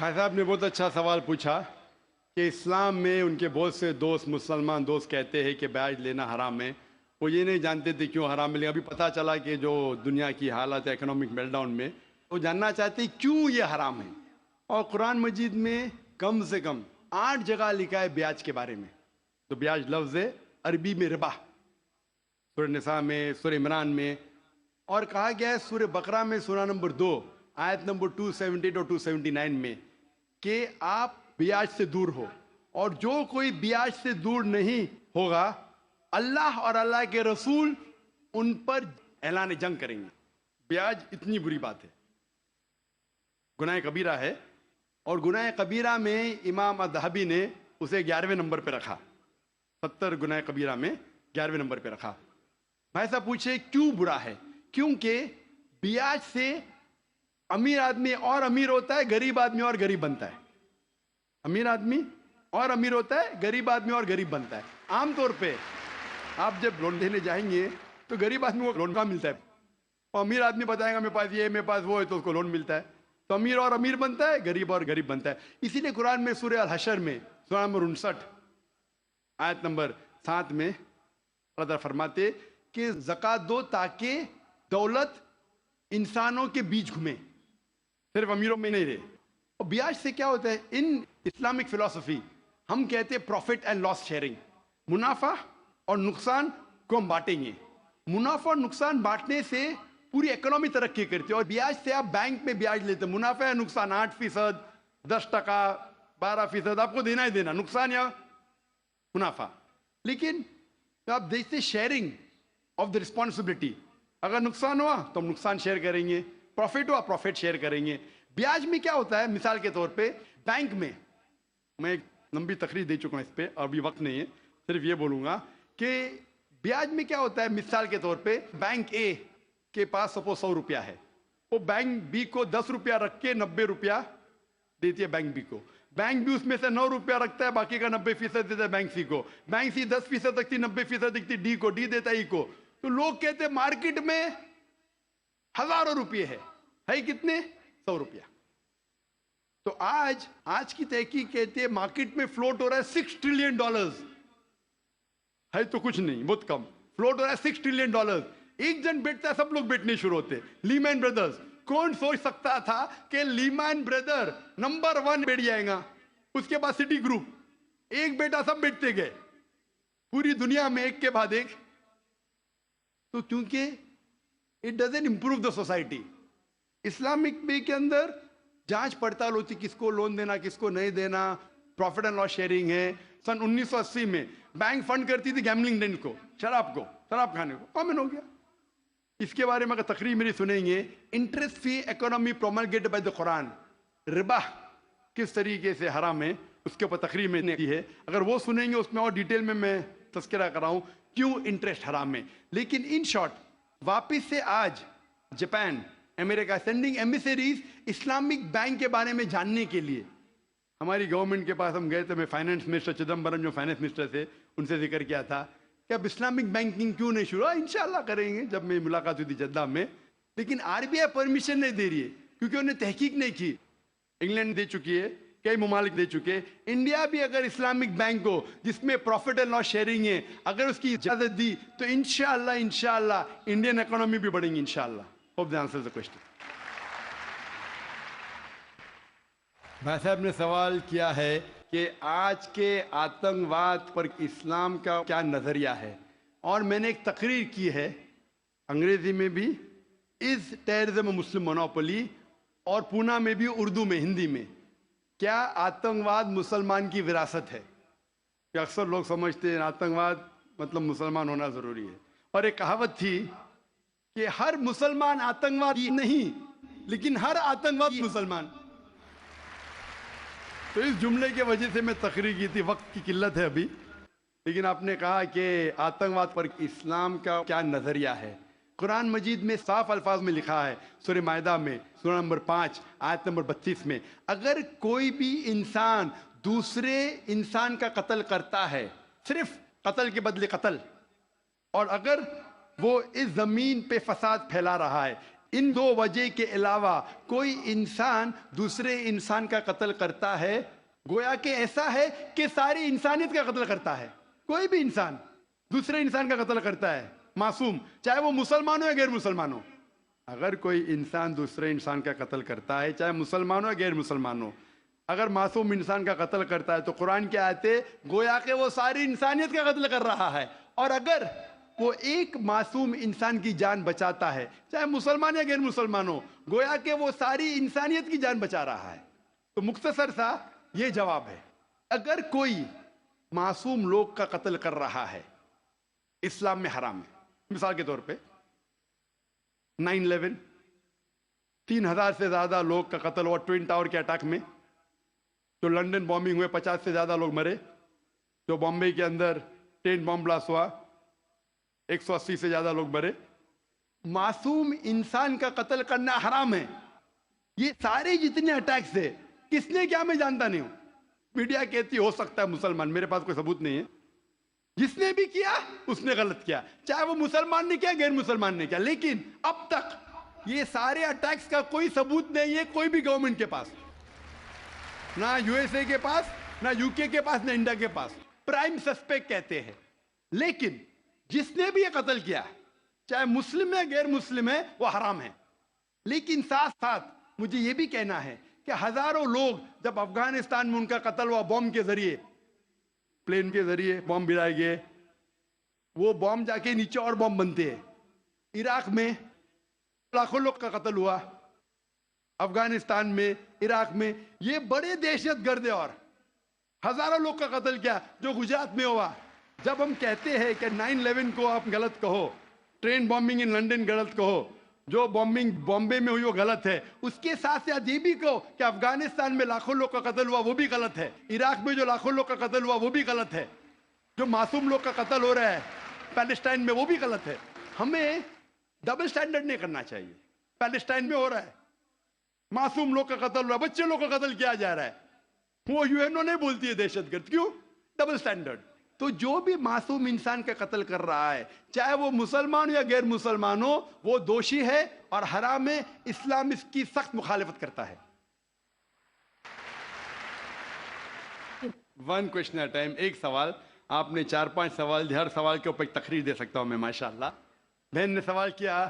भाई साहब ने बहुत अच्छा सवाल पूछा कि इस्लाम में उनके बहुत से दोस्त मुसलमान दोस्त कहते हैं कि ब्याज लेना हराम है। वो ये नहीं जानते थे क्यों हराम है, लेकिन अभी पता चला कि जो दुनिया की हालत है इकोनॉमिक मेल्टडाउन में, वो जानना चाहते हैं क्यों ये हराम है। और कुरान मजीद में कम से कम 8 जगह लिखा है ब्याज के बारे में। तो ब्याज लफ्ज़ है अरबी में रिबा, सूरह निसा में, सूरह इमरान में, और कहा गया है सूरह बकरा में सूरह नंबर 2 आयत नंबर 278 और 279 में कि आप ब्याज से दूर हो, और जो कोई ब्याज से दूर नहीं होगा अल्लाह और अल्लाह के रसूल उन पर ऐलान जंग करेंगे। ब्याज इतनी बुरी बात है, गुनाह कबीरा है, और गुनाह कबीरा में इमाम अज़हबी ने उसे 11वें नंबर पे रखा। 70 गुनाह कबीरा में 11वें नंबर पे रखा। भाई साहब पूछे क्यों बुरा है? क्योंकि ब्याज से अमीर आदमी और अमीर होता है, गरीब आदमी और गरीब बनता है। अमीर आदमी और अमीर होता है, गरीब आदमी और गरीब बनता है। आमतौर पे आप जब लोन देने जाएंगे तो गरीब आदमी को लोन का मिलता है, और अमीर आदमी बताएगा मेरे पास ये मेरे पास वो है, तो उसको लोन मिलता है। तो अमीर और अमीर बनता है, गरीब और गरीब बनता है। इसीलिए कुरान में सूरह अल हशर में सूरह नंबर 59 आयत नंबर 7 में अल्लाह ताला फरमाते कि ज़कात दो ताकि दौलत इंसानों के बीच घूमे, सिर्फ अमीरों में नहीं रहे। और ब्याज से क्या होता है? इन इस्लामिक फिलॉसफी हम कहते हैं प्रॉफिट एंड लॉस शेयरिंग। मुनाफा और नुकसान को हम बांटेंगे। मुनाफा और नुकसान बांटने से पूरी इकोनॉमी तरक्की करती है। और ब्याज से आप बैंक में ब्याज लेते हैं, मुनाफा या नुकसान 8%, 10%, 12% आपको देना ही देना, नुकसान या मुनाफा। लेकिन आप देखते शेयरिंग ऑफ द रिस्पॉन्सिबिलिटी, अगर नुकसान हुआ तो हम नुकसान शेयर करेंगे, प्रॉफिट हुआ प्रॉफिट शेयर करेंगे। ब्याज में क्या होता है? मिसाल के तौर पे बैंक में, मैं एक लंबी तकरीर दे चुका हूं इस पे, अभी वक्त नहीं है, सिर्फ ये बोलूंगा कि ब्याज में क्या होता है। मिसाल के तौर पे बैंक ए के पास सपोज 100 रुपया है, वो बैंक बी को 10 रुपया रख के 90 रुपया देती है बैंक बी को। बैंक बी उसमें से 9 रुपया रखता है, बाकी का 90% देता है बैंक सी को। बैंक सी 10% रखती, 90% रखती डी को, डी देता ई को। तो लोग कहते हैं मार्केट में हजारों रुपये है कितने? 100 रुपया। तो आज की तहकीक कहते हैं मार्केट में फ्लोट हो रहा है $6 ट्रिलियन। है तो कुछ नहीं, बहुत कम फ्लोट हो रहा है $6 ट्रिलियन। एक जन बेचता है, सब लोग बेचने शुरू होते। लीमैन ब्रदर्स, कौन सोच सकता था कि लीमैन ब्रदर नंबर 1 बैठ जाएगा? उसके बाद सिटी ग्रुप, एक बेटा सब बेचते गए पूरी दुनिया में एक के बाद एक। तो क्योंकि it doesn't improve the society. Islamic way के अंदर जांच पड़ताल होती, किसको लोन देना किसको नहीं देना, प्रॉफिट एंड लॉस शेयरिंग है। सन 1980 में बैंक फंड करती थी गैम्बलिंग डेन को, शराब खाने को, कॉमन हो गया। इसके बारे में अगर तकरीर मेरी सुनेंगे, interest free economy promulgated by the Quran, रिबा किस तरीके से हराम है, उसके ऊपर तकरीर मैंने की है। अगर वो सुनेंगे उसमें और डिटेल में मैं तस्करा कर रहा हूं क्यों इंटरेस्ट हराम है। लेकिन इन शॉर्ट, वापिस से आज Japan, America sending emissaries Islamic bank के बारे में जानने के लिए। हमारी गवर्नमेंट के पास हम गए थे, मैं फाइनेंस मिनिस्टर चिदम्बरम जो फाइनेंस मिनिस्टर थे उनसे जिक्र किया था कि अब इस्लामिक बैंकिंग क्यों नहीं शुरू? इंशाल्लाह करेंगे, जब मेरी मुलाकात हुई थी जद्दा में। लेकिन आरबीआई परमिशन नहीं दे रही है क्योंकि उन्हें तहकीक नहीं की। इंग्लैंड दे चुकी है, कई ममालिक दे चुके। इंडिया भी अगर इस्लामिक बैंक हो जिसमें प्रॉफिट एंड लॉस शेयरिंग है, अगर उसकी इजाजत दी तो इंशाल्लाह इंडियन इकोनॉमी भी बढ़ेगी इंशाल्लाह। Hope that answers the question. भाई साहब ने सवाल किया है कि आज के आतंकवाद पर इस्लाम का क्या नजरिया है, और मैंने एक तकरीर की है अंग्रेजी में भी, इज टेररिज्म मुस्लिम मोनोपोली, और पूना में भी उर्दू में, हिंदी में, क्या आतंकवाद मुसलमान की विरासत है? कि अक्सर लोग समझते हैं आतंकवाद मतलब मुसलमान होना जरूरी है। और एक कहावत थी कि हर मुसलमान आतंकवादी नहीं, लेकिन हर आतंकवादी मुसलमान। तो इस जुमले की वजह से मैं तकरीर की थी, वक्त की किल्लत है अभी। लेकिन आपने कहा कि आतंकवाद पर इस्लाम का क्या नजरिया है। कुरान मजीद में साफ अल्फाज में लिखा है, सूरह मायदा में सूरह नंबर 5 आयत नंबर 32 में, अगर कोई भी इंसान दूसरे इंसान का कत्ल करता है, सिर्फ कत्ल के बदले कत्ल, और अगर वो इस जमीन पे फसाद फैला रहा है, ان دو وجہ کے علاوہ کوئی انسان دوسرے انسان کا قتل کرتا ہے گویا کہ ایسا ہے کہ ساری انسانیت کا قتل کرتا ہے. کوئی بھی انسان دوسرے انسان کا قتل کرتا ہے معصوم، چاہے وہ مسلمان ہو یا غیر مسلمان ہو. اگر کوئی انسان دوسرے انسان کا قتل کرتا ہے چاہے مسلمان ہو یا غیر مسلمان ہو، اگر معصوم انسان کا قتل کرتا ہے تو قرآن کی آیتیں گویا کہ وہ ساری انسانیت کا قتل کر رہا ہے. اور اگر وہ ایک معصوم انسان کی جان بچاتا ہے چاہے مسلمان یا غیر مسلمان ہو، گویا کہ وہ ساری انسانیت کی جان بچا رہا ہے. تو مختصر سا یہ جواب ہے. اگر کوئی معصوم لوگ کا قتل کر رہا ہے اسلام میں حرام ہے. مثال کے طور پہ 9/11 3,000 سے زیادہ لوگ کا قتل ہوا ٹوئن ٹاور کے اٹیک میں. جو لنڈن بامبنگ ہوئے 50 سے زیادہ لوگ مرے. جو بامبے کے اندر ٹرین بام بلاسٹ ہوا 180 سے زیادہ لوگ مرے. معصوم انسان کا قتل کرنا حرام ہے. یہ سارے جتنے اٹیکس ہے کس نے کیا میں جانتا نہیں ہوں. میڈیا کہتی ہو سکتا ہے مسلمان، میرے پاس کوئی ثبوت نہیں ہے. جس نے بھی کیا اس نے غلط کیا، چاہے وہ مسلمان نے کیا غیر مسلمان نے کیا. لیکن اب تک یہ سارے اٹیکس کا کوئی ثبوت نہیں ہے کوئی بھی گورنمنٹ کے پاس، نہ USA کے پاس، نہ UK کے پاس، نہ انڈیا کے پاس. پرائم سسپیکٹ کہتے ہیں. لیکن جس نے بھی یہ قتل کیا چاہے مسلم ہے غیر مسلم ہے وہ حرام ہے. لیکن ساتھ ساتھ مجھے یہ بھی کہنا ہے کہ ہزاروں لوگ جب افغانستان میں ان کا قتل ہوا بوم کے ذریعے، پلین کے ذریعے بوم گرائے گئے، وہ بوم جا کے نیچے اور بوم بنتے ہیں. عراق میں لاکھوں لوگ کا قتل ہوا، افغانستان میں، عراق میں. یہ بڑے دہشت گرد اور ہزاروں لوگ کا قتل کیا جو گجرات میں ہوا. جب ہم کہتے ہیں کہ 9/11 کو آپ غلط کہو، ٹرین بامبنگ ان لنڈن غلط کہو، جو بامبنگ بامبے میں ہوئی وہ غلط ہے، اس کے ساتھ ساتھ یہ بھی کہو کہ افغانستان میں لاکھوں لوگ کا قتل ہوا وہ بھی غلط ہے، عراق میں جو لاکھوں لوگ کا قتل ہوا وہ بھی غلط ہے، جو معصوم لوگ کا قتل ہو رہا ہے پیلسٹائن میں وہ بھی غلط ہے. ہمیں ڈبل سٹینڈرڈ نہیں کرنا چاہیے. پیلسٹائن میں ہو رہا ہے، معصوم لوگ کا قتل ہو رہا ہے، بچے لوگ کا قتل کیا جا رہا ہے، وہ UN نہیں بولتی ہے دہشت گرد. کیوں؟ Double standard. تو جو بھی معصوم انسان کا قتل کر رہا ہے چاہے وہ مسلمان ہو یا غیر مسلمان ہو وہ دوشی ہے اور حرام ہے. اسلام اس کی سخت مخالفت کرتا ہے. One question at time. ایک سوال. آپ نے 4-5 سوال دیا، ہر سوال کے اوپر ایک تقریر دے سکتا ہوں میں ماشاءاللہ. بہن نے سوال کیا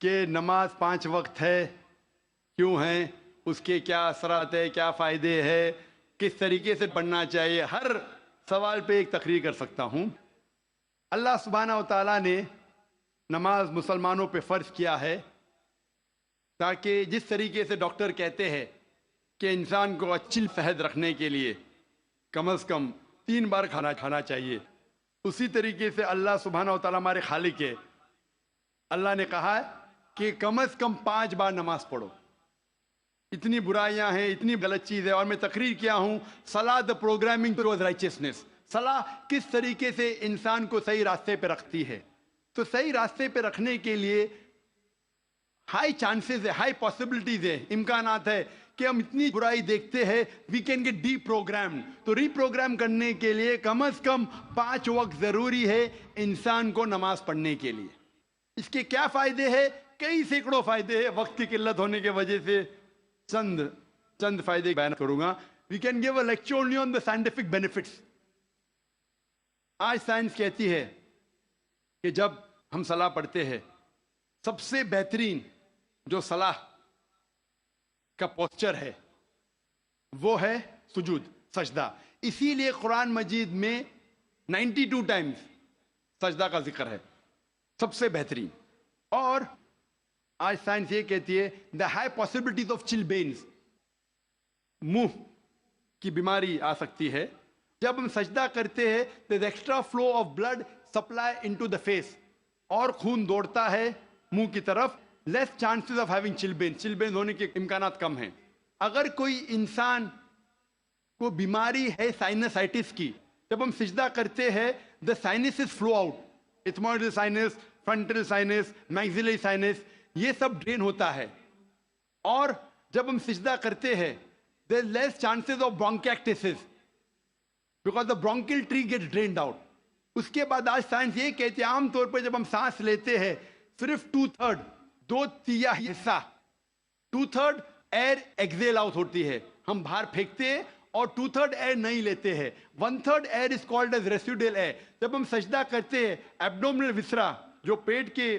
کہ نماز 5 وقت ہے، کیوں ہے، اس کے کیا اثرات ہے، کیا فائدے ہے، کس طریقے سے پڑھنا چاہیے. ہر سوال پہ ایک تقریر کر سکتا ہوں. اللہ سبحانہ و تعالیٰ نے نماز مسلمانوں پہ فرض کیا ہے تاکہ جس طریقے سے ڈاکٹر کہتے ہیں کہ انسان کو اچھی صحت رکھنے کے لیے کم از کم 3 بار کھانا چاہیے، اسی طریقے سے اللہ سبحانہ و تعالیٰ ہمارے خالق ہے. اللہ نے کہا ہے کہ کم از کم 5 بار نماز پڑھو. اتنی برائیاں ہیں، اتنی غلط چیز ہے. اور میں تقریر کیا ہوں صلاح دا پروگرامنگ ٹوورڈ رائچسنس. صلاح کس طریقے سے انسان کو صحیح راستے پہ رکھتی ہے. تو صحیح راستے پہ رکھنے کے لیے ہائی چانسز ہے، ہائی پاسبلٹیز ہے، امکانات ہے کہ ہم اتنی برائی دیکھتے ہیں we can get deprogram. تو ری پروگرام کرنے کے لیے کم از کم 5 وقت ضروری ہے انسان کو نماز پڑھنے کے لیے. اس کے کیا فائدے ہیں؟ کئی سینکڑوں فائدے ہیں. وقت کی قلت ہونے کی وجہ سے چند فائدے بیان کروں گا. We can give a lecture only on the scientific benefits. آج سائنس کہتی ہے کہ جب ہم صلاح پڑھتے ہیں سب سے بہترین جو صلاح کا پوسچر ہے وہ ہے سجود، سجدہ. اسی لیے قرآن مجید میں 92 ٹائمز سجدہ کا ذکر ہے، سب سے بہترین. اور آج سائنس یہ کہتی ہے دا ہائی پاسبلٹیز آف چلبینز، منہ کی بیماری آ سکتی ہے. جب ہم سجدہ کرتے ہیں there is extra flow of blood supply into the face، اور خون دوڑتا ہے منہ کی طرف. لیس چانسز آف ہیونگ چلبین ہونے کے امکانات کم ہیں. اگر کوئی انسان کو بیماری ہے سائنسائٹس کی، جب ہم سجدہ کرتے ہیں the sinuses flow out، ethmoidal sinus، frontal sinus، maxillary sinus، یہ سب ڈرین ہوتا ہے. اور جب ہم سجدہ کرتے ہیں there is less chances of bronchiectasis because the bronchial tree gets drained out. اس کے بعد آج سائنس یہ کہتی ہے عام طور پر جب ہم سانس لیتے ہیں صرف 2/3 दो तिहाई हिस्सा, 2/3 एयर एक्सेल आउट होती है, हम बाहर फेंकते हैं, और 2/3 एयर नहीं लेते हैं। 1/3 air is called as residual air. जब हम सजदा करते हैं, एब्डोमिनल विसरा, जो पेट के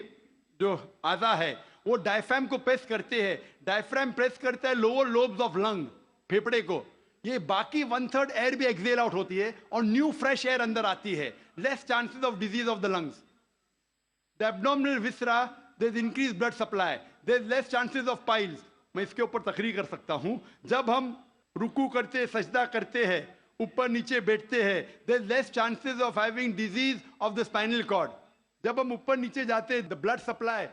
जो आधा है, वो डायफ्राम को प्रेस करते हैं, डायफ्राम प्रेस करता है लोअर लोब्स ऑफ लंग, फेफड़े को, ये बाकी 1/3 एयर भी एक्सेल आउट होती है और न्यू फ्रेश एयर अंदर आती है, less chances of disease of the lungs. The abdominal viscera, there is increase blood supply, there is less chances of piles. मैं इसके ऊपर तकरीर कर सकता हूं। जब हम रुकू करते हैं, सजदा करते हैं, ऊपर नीचे बैठते हैं, there is less chances of having disease of the spinal cord. जब हम ऊपर नीचे जाते हैं, the blood supply,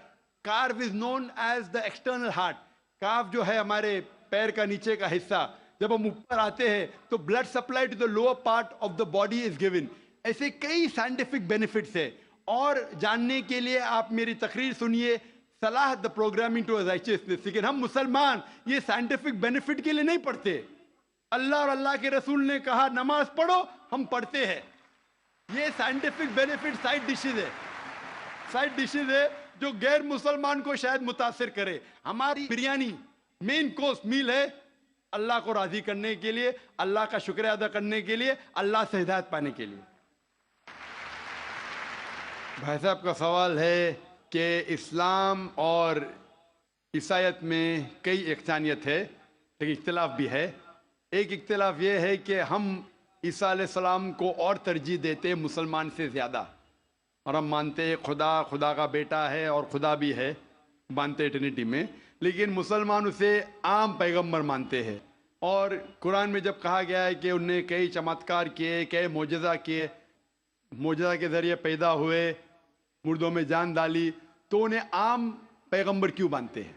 calf is known as the external heart, calf जो है हमारे पैर का नीचे का हिस्सा, जब हम ऊपर आते हैं तो blood supply to the lower part of the body is given. ऐसे कई साइंटिफिक बेनिफिट्स है, और जानने के लिए आप मेरी तकरीर सुनिए, सलाह द प्रोग्रामिंग टू राइचियसनेस। लेकिन हम मुसलमान ये साइंटिफिक बेनिफिट के लिए नहीं पढ़ते। अल्लाह और अल्लाह के रसूल ने कहा नमाज पढ़ो, हम पढ़ते हैं। ये साइंटिफिक बेनिफिट साइड डिशेज है, साइड डिशेज है जो गैर मुसलमान को शायद मुतासिर करे। हमारी बिरयानी मेन कोर्स मील है, अल्लाह को राजी करने के लिए, अल्लाह का शुक्रिया अदा करने के लिए, अल्लाह से हिदायत पाने के लिए। भाई साहब का सवाल है कि इस्लाम और ईसाईयत में कई इख्तिलाफ है, लेकिन इख्तिलाफ भी है। एक इख्तिलाफ ये है कि हम ईसा अलैहिस्सलाम को और तरजीह देते हैं मुसलमान से ज़्यादा, और हम मानते हैं खुदा खुदा का बेटा है और खुदा भी है, मानते हैं ट्रिनिटी में, लेकिन मुसलमान उसे आम पैगंबर मानते हैं। और कुरान में जब कहा गया है कि उनने कई चमत्कार किए, कई मोजज़ा किए, मोजज़ा के ज़रिए पैदा हुए, मुर्दों में जान डाली, तो उन्हें आम पैगंबर क्यों मानते हैं?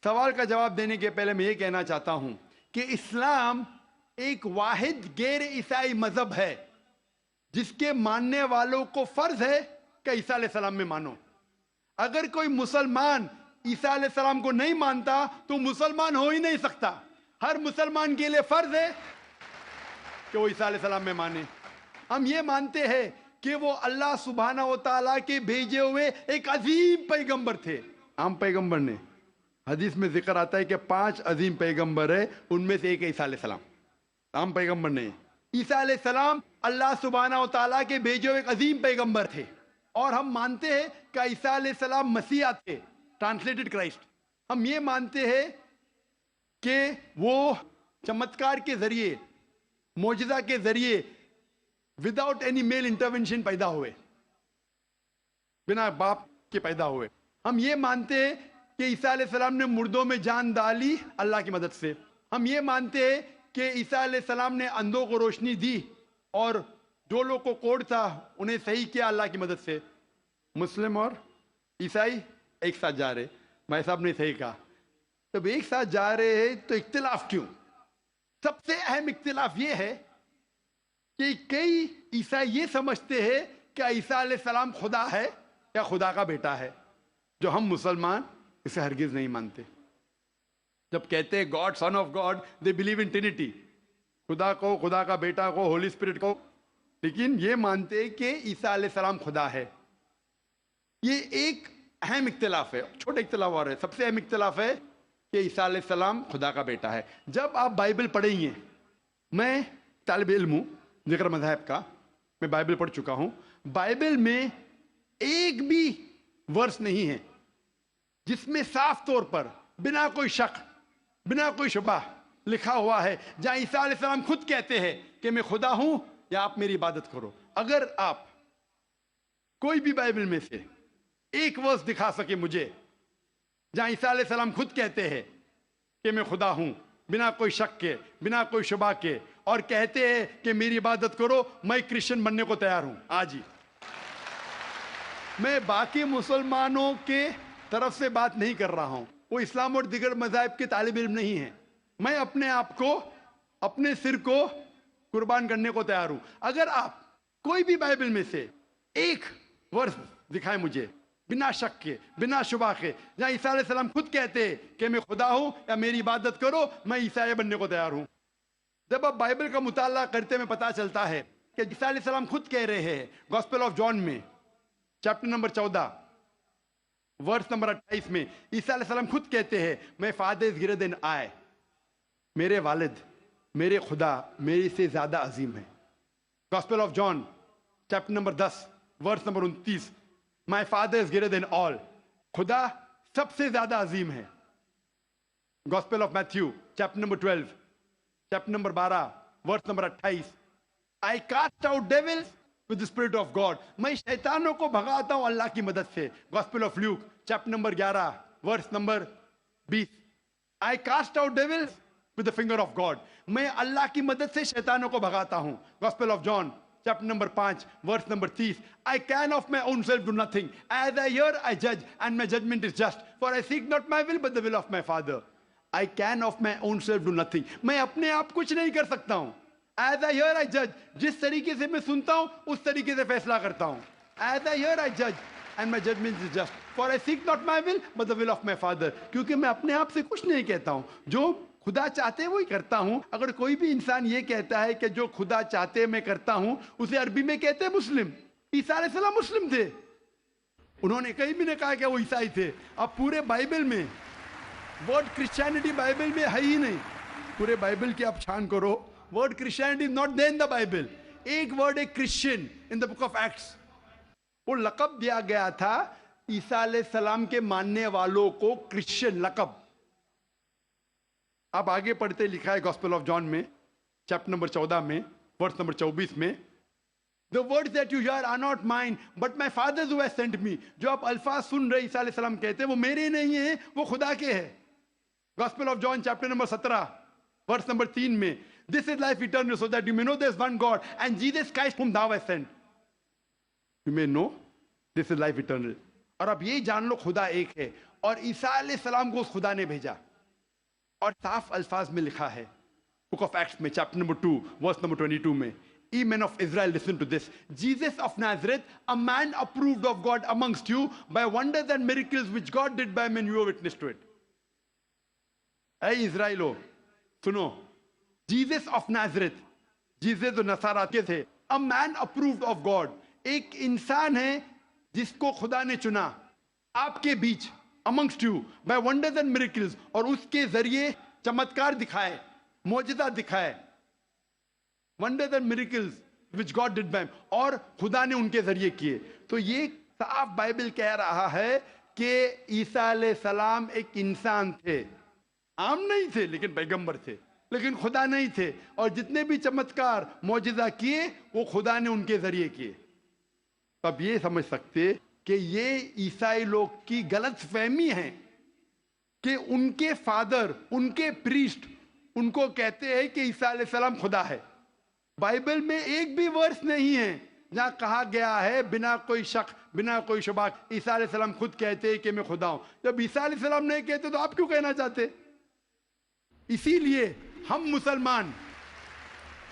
सवाल का जवाब देने के पहले मैं ये कहना चाहता हूं कि इस्लाम एक वाहिद गैर ईसाई मजहब है जिसके मानने वालों को फर्ज है कि ईसा अलैहिस्सलाम में मानो। अगर कोई मुसलमान ईसा अलैहिस्सलाम को नहीं मानता तो मुसलमान हो ही नहीं सकता। हर मुसलमान के लिए फर्ज है कि वो ईसा अलैहिस्सलाम में माने। हम ये मानते हैं कि वो अल्लाह सुब्हाना व तआला के भेजे हुए एक अजीम पैगंबर थे। आम पैगंबर ने, हदीस में जिक्र आता है कि 5 अजीम पैगंबर है, उनमें से एक है ईसा अलैहिस्सलाम। आम पैगंबर नहीं, ईसा अलैहिस्सलाम अल्लाह सुब्हाना व तआला के भेजे हुए एक अजीम पैगंबर थे। और हम मानते हैं कि ईसा अलैहिस्सलाम मसीहा थे, ट्रांसलेटेड क्राइस्ट। हम ये मानते हैं कि वो चमत्कार के जरिए, मोजज़ा के जरिए, विदाउट एनी मेल इंटरवेंशन पैदा हुए, बिना बाप के पैदा हुए। हम ये मानते हैं कि ईसा अलैहिस्सलाम ने मुर्दों में जान डाली अल्लाह की मदद से। हम ये मानते हैं कि ईसा अलैहिस्सलाम ने अंधों को रोशनी दी और जो लोग को कोढ़ था उन्हें सही किया अल्लाह की मदद से। मुस्लिम और ईसाई एक साथ जा रहे, भाई साहब ने सही कहा। जब एक साथ जा रहे हैं तो इख्तिलाफ क्यों? सबसे अहम इख्तिलाफ ये है कि कई ईसाई ये समझते हैं कि ईसा अलैहिस्सलाम खुदा है या खुदा का बेटा है, जो हम मुसलमान इसे हरगिज नहीं मानते। जब कहते हैं God, son of God, they believe in Trinity, खुदा को, खुदा का बेटा को, होली स्पिरिट को, लेकिन ये मानते हैं कि ईसा अलैहिस्सलाम खुदा है। ये एक अहम इख्तिलाफ है। छोटे इख्तिलाफ और है, सबसे अहम इख्तिलाफ है कि ईसा अलैहिस्सलाम खुदा का बेटा है। जब आप बाइबल पढ़ेंगे, मैं तालिब इल्म हूं जिक्र मज़हब का, मैं बाइबल पढ़ चुका हूं, बाइबल में एक भी वर्स नहीं है जिसमें साफ तौर पर बिना कोई शक, बिना कोई शुबा लिखा हुआ है जहां ईसा अलैहिस्सलाम खुद कहते हैं कि मैं खुदा हूं या आप मेरी इबादत करो। अगर आप कोई भी बाइबल में से एक वर्स दिखा सके मुझे जहां ईसा अलैहिस्सलाम खुद कहते हैं कि मैं खुदा हूं, बिना कोई शक के, बिना कोई शुबा के, और कहते हैं कि मेरी इबादत करो, मैं क्रिश्चियन बनने को तैयार हूं आज ही। मैं बाकी मुसलमानों के तरफ से बात नहीं कर रहा हूं, वो इस्लाम और दिगर मज़ाहिब के तालिब इल्म नहीं है। मैं अपने आप को, अपने सिर को कुर्बान करने को तैयार हूं। अगर आप कोई भी बाइबल में से एक वर्स दिखाए मुझे बिना शक के, बिना शुबा के, जहां ईसा अलैहिस्सलाम खुद कहते हैं कि मैं खुदा हूं या मेरी इबादत करो, मैं ईसाई बनने को तैयार हूं। जब आप बाइबल का मुताला करते में पता चलता है कि ईसा अलैहिस्सलाम खुद कह रहे हैं गॉस्पेल ऑफ जॉन में चैप्टर नंबर 14 वर्स नंबर 28 में ईसा अलैहिस्सलाम खुद कहते हैं, मैं father is greater than I, मेरे वालिद, मेरे खुदा मेरे से ज्यादा अजीम है। Gospel of John chapter number 10 verse number 29, my father is greater than all, खुदा सबसे ज्यादा अजीम है। Gospel of Matthew chapter number 12 chapter number 12 verse number 28, I cast out devils with the spirit of God, मैं शैतानों को भगाता हूं अल्लाह की मदद से। Gospel of Luke chapter number 11 verse number 20, I cast out devils with the finger of God, मैं अल्लाह की मदद से शैतानों को भगाता हूं। Gospel of John chapter number 5 verse number 30, I can of my own self do nothing, as I hear I जज and my judgement is just, for I seek not my will but the will of my father. I can of my own self do nothing, मैं अपने आप कुछ नहीं कर सकता हूं। As I hear I जज, जिस तरीके से मैं सुनता हूं उस तरीके से फैसला करता हूं। एज आई हियर आई जज and my judgement is just, for I seek not my will but the will of my father, क्योंकि मैं अपने आप से कुछ नहीं कहता हूं, जो खुदा चाहते वही करता हूं। अगर कोई भी इंसान ये कहता है कि जो खुदा चाहते मैं करता हूं, उसे अरबी में कहते हैं मुस्लिम। ईसा अलैहिस्सलाम मुस्लिम थे, उन्होंने कहीं भी नहीं कहा कि वो ईसाई थे। अब पूरे बाइबल में वर्ड क्रिश्चियनिटी बाइबल में है ही नहीं, पूरे बाइबल की आप छान करो, word Christianity not there in the Bible. एक वर्ड है Christian in the book of Acts, वो लकब दिया गया था ईसा अलैहिस्सलाम के मानने वालों को, क्रिश्चियन लकब। आप आगे पढ़ते लिखा है गॉस्पेल ऑफ जॉन में चैप्टर नंबर 14 में वर्स नंबर 24 में, The words that you hear are not mine, but my Father who has sent me. जो आप अल्फाज सुन रहे ईसा अलैहिस्सलाम कहते हैं वो मेरे नहीं है, वो खुदा के है। Gospel of John chapter number 17 verse number 3 में, This is life eternal, so that you may know there is one God and Jesus Christ whom thou hast sent. You may know this is life eternal. और अब ये जान लो खुदा एक है और ईसा अलैहिस्सलाम को उस खुदा ने भेजा। और साफ अल्फाज में लिखा है बुक ऑफ एक्ट्स में चैप्टर नंबर 2 वर्स नंबर 22 में, Ye men of Israel, listen to this. Jesus of Nazareth, a man approved of God amongst you by wonders and miracles which God did by men, you are witness to it. Hey Israelo, सुनो, Jesus of Nazareth, Jesus जो नसारा के थे, a man approved of God, एक इंसान है जिसको खुदा ने चुना आपके बीच, amongst you by wonders and miracles, और उसके जरिए चमत्कार दिखाए, मौजज़ा दिखाए, wonders and miracles which God did by him, और खुदा ने उनके जरिए किए। तो ये साफ बाइबल कह रहा है कि ईसा अलैहिस्सलाम एक इंसान थे, आम नहीं थे लेकिन पैगंबर थे, लेकिन खुदा नहीं थे, और जितने भी चमत्कार मौजज़ा किए वो खुदा ने उनके जरिए किए। अब ये समझ सकते कि ये ईसाई लोग की गलत फहमी है कि उनके फादर, उनके प्रीस्ट उनको कहते हैं कि ईसा अलैहिस्सलाम खुदा है। बाइबल में एक भी वर्स नहीं है जहां कहा गया है बिना कोई शक, बिना कोई शुबा, ईसा अलैहिस्सलाम खुद कहते हैं कि मैं खुदा हूं। जब ईसा अलैहिस्सलाम नहीं कहते तो आप क्यों कहना चाहते? इसीलिए हम मुसलमान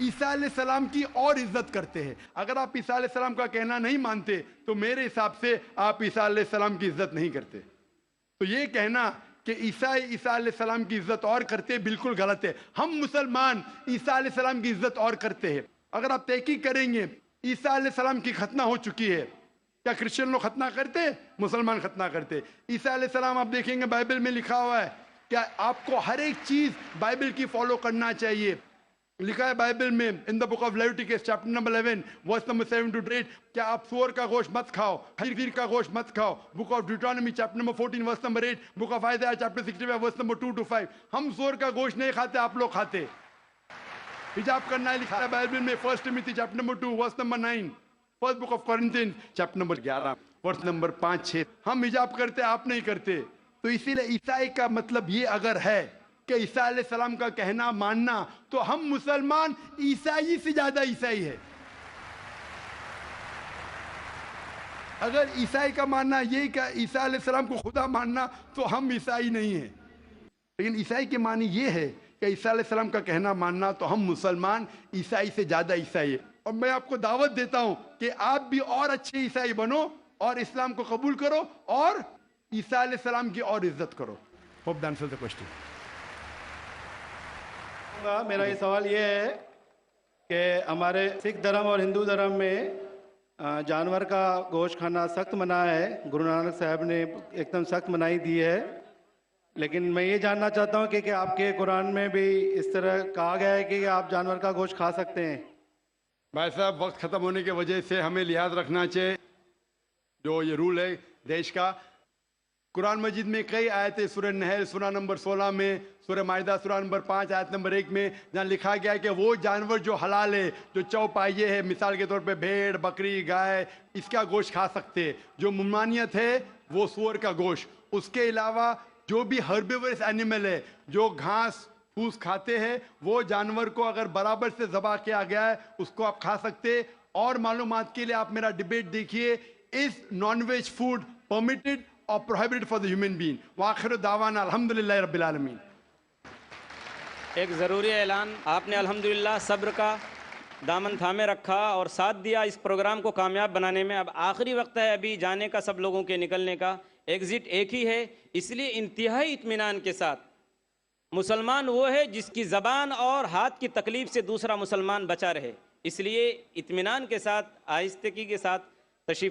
ईसा अलैहिस्सलाम की और इज्जत करते हैं। अगर आप ईसा अलैहिस्सलाम का कहना नहीं मानते तो मेरे हिसाब से आप ईसा अलैहिस्सलाम की इज्जत नहीं करते। तो ये कहना कि ईसा अलैहिस्सलाम की इज्जत और करते हैं, बिल्कुल गलत है। हम मुसलमान ईसा अलैहिस्सलाम की इज्जत और करते हैं। अगर आप तहकीक करेंगे ईसा अलैहिस्सलाम की खतना हो चुकी है, क्या क्रिश्चियन लोग खतना करते? मुसलमान खतना करते। ईसा अलैहिस्सलाम आप देखेंगे बाइबल में लिखा हुआ है, क्या आपको हर एक चीज बाइबल की फॉलो करना चाहिए। लिखा है बाइबल में in the book of Leviticus chapter number 11 verse number 7 to 8, क्या आप सूअर का गोश्त मत खाओ, खीर का गोश्त मत खाओ। Book of Deuteronomy chapter number 14 verse number 8, book of Isaiah chapter 65 verse number 2 to 5। हम सूअर का गोश्त नहीं खाते, आप लोग खाते। हिजाब करना है लिखा है बाइबल में 1 Timothy chapter number 2 verse number 9, first book of Corinthians chapter number 11 verse number 5-6। हम हिजाब करते, आप नहीं करते। तो इसीलिए ईसाई का मतलब ये अगर है कि ईसा अलैहिस्सलाम का कहना मानना, तो हम मुसलमान ईसाई से ज्यादा ईसाई है। अगर ईसाई का मानना ये कि ईसा अलैहिस्सलाम को खुदा मानना, तो हम ईसाई नहीं हैं। लेकिन ईसाई के मानी ये है कि ईसा अलैहिस्सलाम का कहना मानना, तो हम मुसलमान ईसाई से ज्यादा ईसाई है। और मैं आपको दावत देता हूं कि आप भी और अच्छे ईसाई बनो और इस्लाम को कबूल करो और ईसा अलैहिस्सलाम की और इज्जत करो। Hope that answers the question. मेरा ये सवाल ये है कि हमारे सिख धर्म और हिंदू धर्म में جانور کا گوشت کھانا سخت منع ہے، گرو نانک صاحب نے ایک دم سخت منائی دی ہے، لیکن میں یہ جاننا چاہتا ہوں کہ آپ کے قرآن میں بھی اس طرح کہا گیا ہے کہ آپ جانور کا گوشت کھا سکتے ہیں؟ بھائی صاحب وقت ختم ہونے کی وجہ سے ہمیں لحاظ رکھنا چاہیے، جو یہ رول ہے دیش کا۔ قرآن مجید میں کئی آیتیں، سورہ نحل سورہ نمبر 16 میں، سورہ مائدہ سورہ نمبر 5 آیت نمبر 1 میں، جہاں لکھا گیا ہے کہ وہ جانور جو حلال ہے، جو چوپائے ہے، مثال کے طور پہ بھیڑ، بکری، گائے، اس کا گوشت کھا سکتے ہیں۔ جو ممانعت ہے وہ سور کا گوشت۔ اس کے علاوہ جو بھی ہربیورس اینیمل ہے، جو گھاس پھوس کھاتے ہیں، وہ جانور کو اگر برابر سے ذبح کیا گیا ہے اس کو آپ کھا سکتے۔ اور معلومات کے لیے آپ میرا ڈیبیٹ دیکھیے، از نان ویج فوڈ پرمیٹڈ اور prohibited for the human being؟ وآخر دعوانا الحمدللہ رب العالمین۔ ایک ضروری اعلان، آپ نے الحمدللہ صبر کا دامن تھامے رکھا اور ساتھ دیا اس پروگرام کو کامیاب بنانے میں۔ اب آخری وقت ہے ابھی جانے کا، سب لوگوں کے نکلنے کا، ایگزٹ ایک ہی ہے، اس لیے انتہائی اطمینان کے ساتھ، مسلمان وہ ہے جس کی زبان اور ہاتھ کی تکلیف سے دوسرا مسلمان بچا رہے، اس لیے اطمینان کے ساتھ، آہستگی کے ساتھ تشریف